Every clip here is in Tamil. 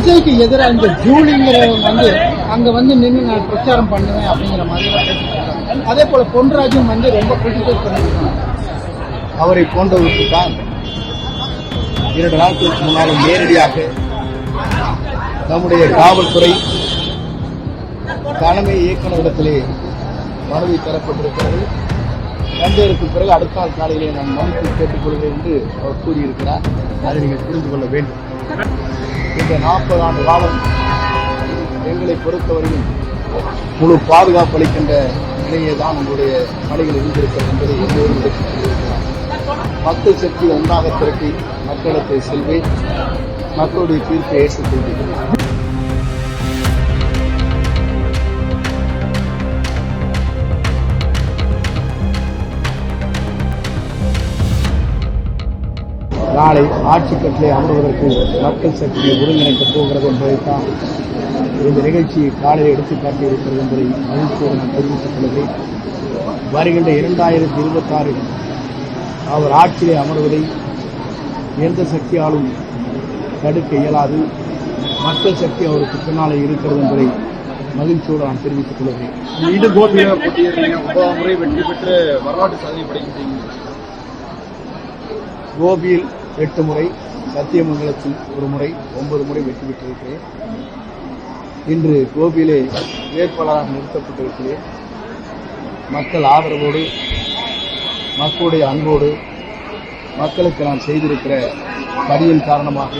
விஜய்க்கு எதிராக இந்த ஜூலிங்கிறவங்க அங்க நின்று நான் பிரச்சாரம் பண்ணுவேன் அப்படிங்கிற மாதிரி பேசிட்டு. அதே போல பொன்ராஜும் ரொம்ப கிரிட்டிசைஸ் பண்ணிருக்காங்க. அவரை போன்றவருக்கு தான் 2 நாட்களுக்கு முன்னாலும் நேரடியாக நம்முடைய காவல்துறை தலைமை இயக்குநரிடத்திலே மனுவை தரப்பட்டிருக்கிறது. தந்தையருக்கு பிறகு அடுத்த நாள் காலையிலே நான் மனுவை கேட்டுக்கொள்கிறேன் என்று அவர் கூறியிருக்கிறார். அதை நீங்கள் புரிந்து கொள்ள வேண்டும். இந்த 40 ஆண்டு காலம் எங்களை பொறுத்தவரையும் முழு பாதுகாப்பு அளிக்கின்ற நிலையே தான் உங்களுடைய பணிகள் இருந்திருக்கிறது என்பதை எல்லோரும் சொல்லியிருக்கிறார். மக்கள் சக்தி ஒன்றாக திரட்டி மக்களிடத்தை செல்வேன், மக்களுடைய தீர்ப்பை ஏற்றுக்கொள்கிறேன். நாளை ஆட்சி கட்டிலே அமர்வதற்கு மக்கள் சக்தியை ஒருங்கிணைக்கப் போகிறது என்பதைத்தான் இந்த நிகழ்ச்சியை காலையில் எடுத்துக்காட்டியிருக்கிறது என்பதை மகிழ்ச்சியோடு நான் தெரிவித்துக் கொள்கிறேன். வருகின்ற 2026 அவர் ஆட்சியிலே அமர்வதை எந்த சக்தியாலும் தடுக்க இயலாது. மக்கள் சக்தி அவருக்கு பின்னாலே இருக்கிறது என்பதை மகிழ்ச்சியோடு நான் தெரிவித்துக் கொள்கிறேன். மீண்டும் கோபியில் போட்டியிடுறீங்க, 9 முறை வெற்றி பெற்று வரலாற்று சாதனை படைக்கின்றீங்க. கோபியில் 8 முறை, சத்தியமங்கலத்தில் 1 முறை, 9 முறை வெற்றி பெற்றிருக்கிறேன். இன்று கோபியிலே வேட்பாளராக நிறுத்தப்பட்டிருக்கிறேன். மக்கள் ஆதரவோடு, மக்களுடைய அன்போடு, மக்களுக்கு நான் செய்திருக்கிற பணியின் காரணமாக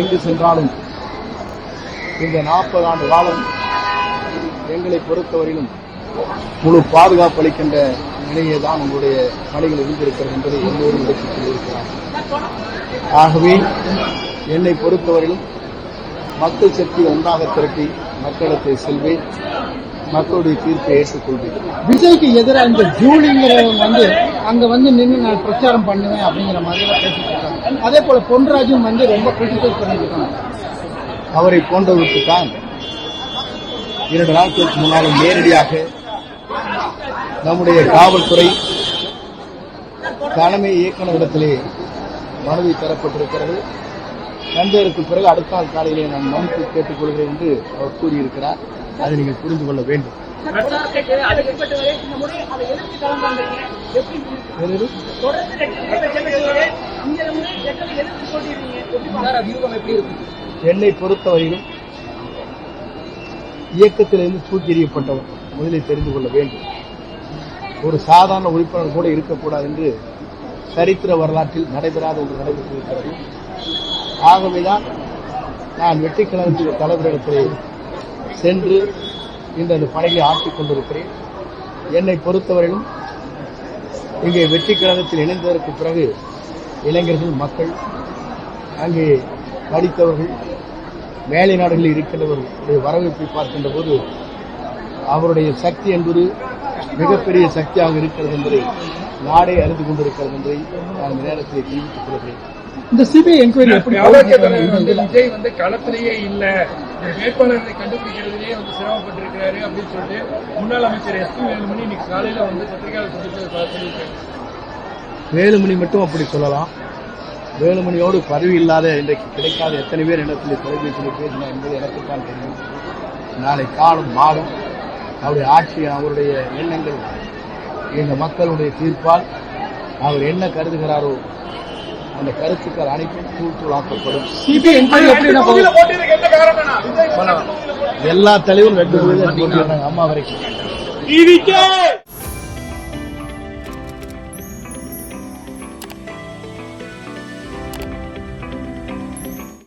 எங்கு சென்றாலும் இந்த 40 ஆண்டு காலம் எங்களை பொறுத்தவரையிலும் முழு பாதுகாப்பு அளிக்கின்ற நிலையே தான் உங்களுடைய பணிகள் இருந்திருக்கிறது என்பதை எல்லோரும் எடுத்துக் கொண்டிருக்கிறார். ஆகவே என்னை பொறுத்தவரையிலும் மக்கள் சக்தி ஒன்றாக திரட்டி மக்களிடத்தை செல்வேன், மக்களுடைய தீர்ப்பை ஏற்றுக்கொள்வேன். விஜய்க்கு எதிராக இந்த ஜூலிங்கிறவங்க அங்க நின்று நான் பிரச்சாரம் பண்ணுவேன் அப்படிங்கிற மாதிரி பேசிட்டு இருக்காங்க. அதே போல பொன்ராஜும் ரொம்ப கிரிட்டிசைஸ் பண்ணிருக்காங்க. அவரை போன்றவருக்கு தான் 2 நாட்களுக்கு முன்னாலும் நேரடியாக நம்முடைய காவல்துறை தலைமை இயக்குநரிடத்திலே மனுவை தரப்பட்டிருக்கிறது. தந்தையருக்கு பிறகு அடுத்த நாள் காலையிலே நான் மனுவை கேட்டுக்கொள்கிறேன் என்று அவர் கூறியிருக்கிறார். அதை நீங்கள் புரிந்து கொள்ள வேண்டும். என்னை பொறுத்தவரையிலும் இயக்கத்திலிருந்து தூக்கி எறியப்பட்டவர் முதலில் தெரிந்து கொள்ள வேண்டும். ஒரு சாதாரண உறுப்பினர் கூட இருக்கக்கூடாது என்று சரித்திர வரலாற்றில் நடைபெறாத ஒன்று நடைபெற்றிருக்கிறது. ஆகவேதான் நான் வெற்றி கழகத்தின் தலைவரிடத்தில் சென்று இந்த பணிகளை ஆற்றிக் கொண்டிருக்கிறேன். என்னை பொறுத்தவரையிலும் இங்கே வெற்றி கழகத்தில் இணைந்ததற்கு பிறகு இளைஞர்கள், மக்கள், அங்கே படித்தவர்கள், மேலை நாடுகளில் இருக்கின்றவர்களுடைய வரவேற்பை பார்க்கின்ற போது அவருடைய சக்தி என்பது மிகப்பெரிய சக்தியாக இருக்கிறது என்பதை நாடே அறிந்து கொண்டிருக்கிறது என்பதை நான் இந்த நேரத்தில் தெரிவித்துக் கொள்கிறேன். இந்த சிபிஐ என்கொயரி எப்படி விஜய் களத்திலேயே இல்ல, வேட்பாளர்களை கண்டுபிடிக்கிறதுலேயே சிரமப்பட்டிருக்கிறாரு அப்படின்னு சொல்லிட்டு முன்னாள் அமைச்சர் SP வேலுமணி இன்னைக்கு காலையில பத்திரிகையாளர் சொல்லியிருக்காரு. வேலுமணி மட்டும் அப்படி சொல்லலாம். வேலுமணியோடு பதவி இல்லாத இன்றைக்கு கிடைக்காத எத்தனை பேர் இடத்தில் தொலைபேசியில் பேசினார் என்பது எனக்கு தான் தெரியும். நாளை காலம் மாறும். அவருடைய ஆட்சி, அவருடைய எண்ணங்கள் இந்த மக்களுடைய தீர்ப்பால் அவர் என்ன கருதுகிறாரோ அந்த கருத்துக்கள் அனைத்தும் தூளாக்கப்படும். எல்லா தலைவரும் 2 அம்மா வரைக்கும்